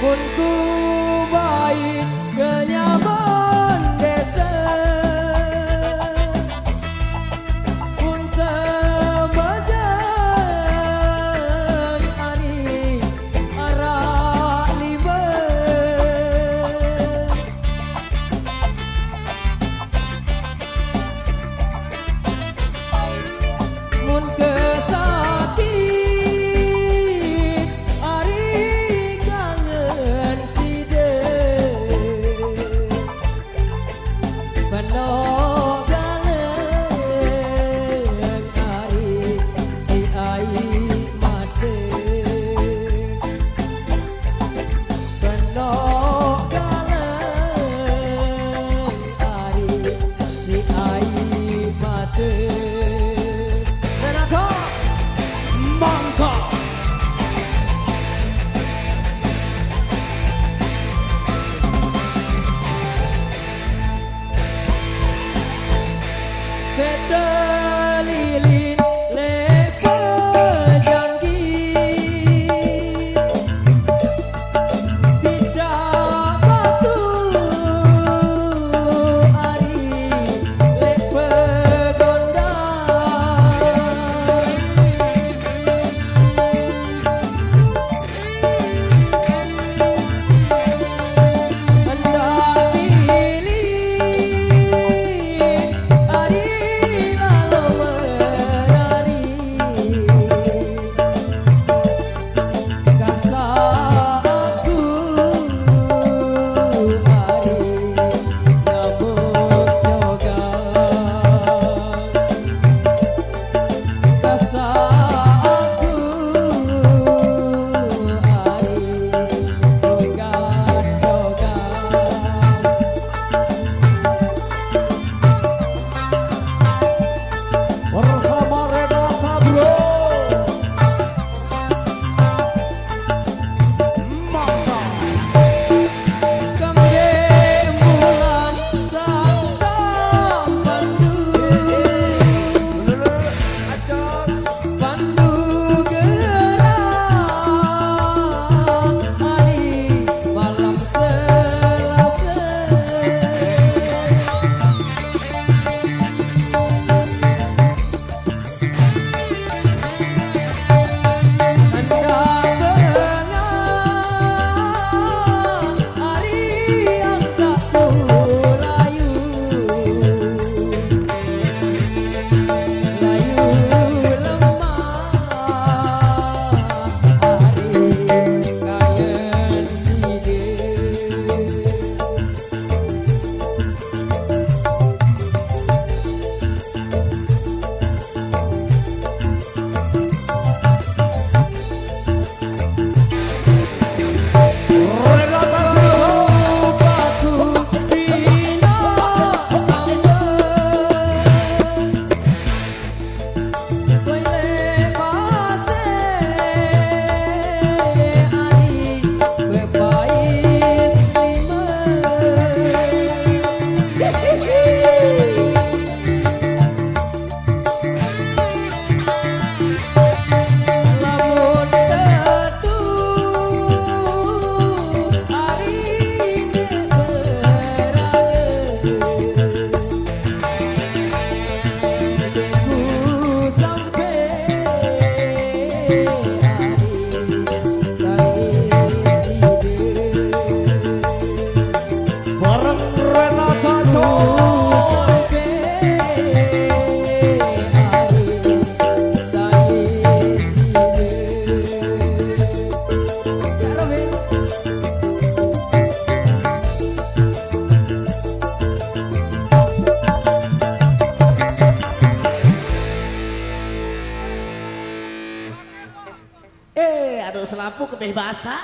pun ku baik kenyaman desa pun temajang ani arah lima mun kesakit ari kangen side penuh kangen ari si ai mate penuh kangen ari si ai mate. Mangka Beta lilin lepa janji Bijak batu ari lepa gondang hendak pilih ari lalu menari kasa aku ari nyamuk jogang kasa aku ari jogang-jogang bersama Renata bro. Mangka Kemge bulan santa pandu pandu gerang hari malam selasa hendak tengah hari yang tak layu layu lemah hari kangen side Renata Silva Batu bina sangga Wele base ari bebais lima lamun tetu ari ku sampai bareng Renata Coy. Aduh selapu kebeh basah.